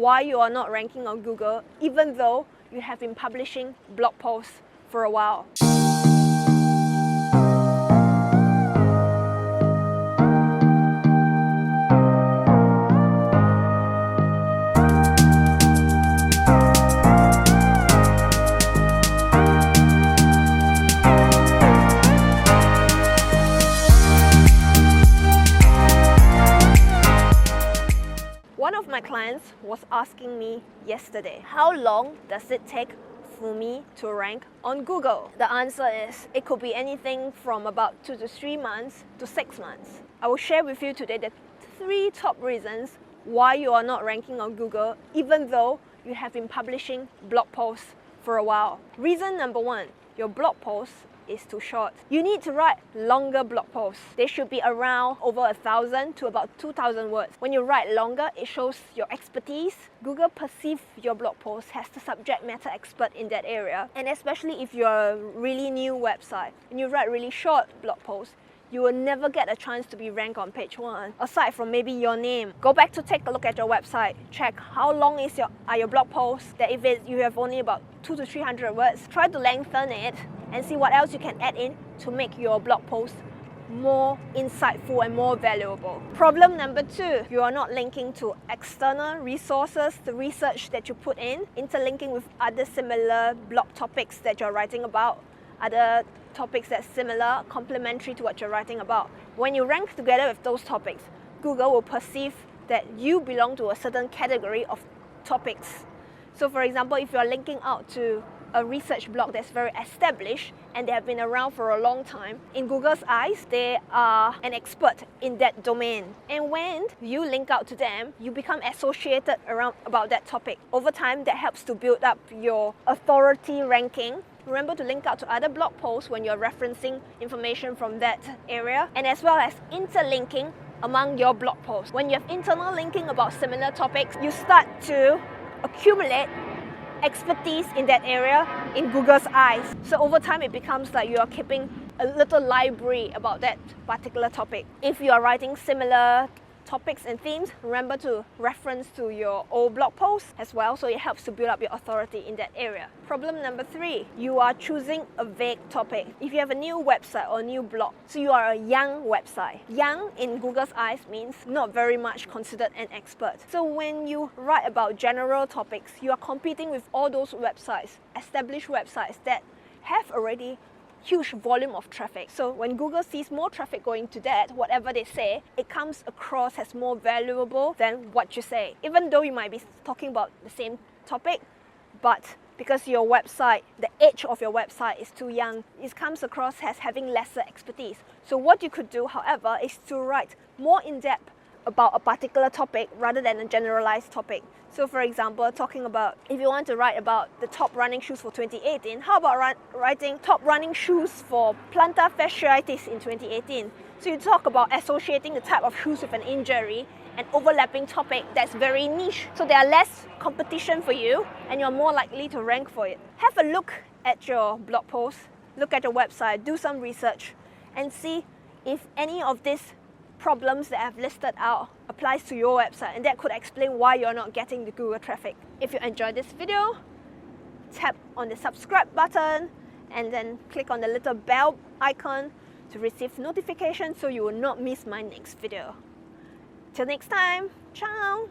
why you are not ranking on Google even though you have been publishing blog posts for a while. One of my clients was asking me yesterday, how long does it take for me to rank on Google? The answer is, it could be anything from about 2 to 3 months to 6 months. I will share with you today the 3 top reasons why you are not ranking on Google even though you have been publishing blog posts for a while. Reason number 1, your blog posts is too short. You need to write longer blog posts. They should be around over 1,000 to about 2,000 words. When you write longer, it shows your expertise. Google perceives your blog post as the subject matter expert in that area. And especially if you're a really new website and you write really short blog posts, you will never get a chance to be ranked on page 1, aside from maybe your name. Go back to take a look at your website. Check how long are your blog posts. That if you have only about 200 to 300 words, try to lengthen it and see what else you can add in to make your blog post more insightful and more valuable. Problem number 2, you are not linking to external resources, the research that you put in, interlinking with other similar blog topics that you're writing about, other topics that's similar, complementary to what you're writing about. When you rank together with those topics, Google will perceive that you belong to a certain category of topics. So for example, if you're linking out to a research blog that's very established and they have been around for a long time, in Google's eyes, they are an expert in that domain. And when you link out to them, you become associated about that topic. Over time, that helps to build up your authority ranking. Remember to link out to other blog posts when you're referencing information from that area, and as well as interlinking among your blog posts. When you have internal linking about similar topics, you start to accumulate expertise in that area in Google's eyes. So over time, it becomes like you are keeping a little library about that particular topic. If you are writing similar topics and themes, remember to reference to your old blog posts as well, so it helps to build up your authority in that area. Problem number 3, you are choosing a vague topic. If you have a new website or new blog, so you are a young website. Young in Google's eyes means not very much considered an expert. So when you write about general topics, you are competing with all those websites, established websites that have already huge volume of traffic. So when Google sees more traffic going to that, whatever they say, it comes across as more valuable than what you say. Even though you might be talking about the same topic, but because your website, the age of your website is too young, it comes across as having lesser expertise. So what you could do, however, is to write more in-depth about a particular topic rather than a generalized topic. So for example, talking about, if you want to write about the top running shoes for 2018, how about writing top running shoes for plantar fasciitis in 2018? So you talk about associating the type of shoes with an injury, an overlapping topic that's very niche. So there are less competition for you and you're more likely to rank for it. Have a look at your blog post, look at your website, do some research and see if any of these problems that I've listed out applies to your website, and that could explain why you're not getting the Google traffic. If you enjoyed this video, tap on the subscribe button and then click on the little bell icon to receive notifications so you will not miss my next video. Till next time, ciao!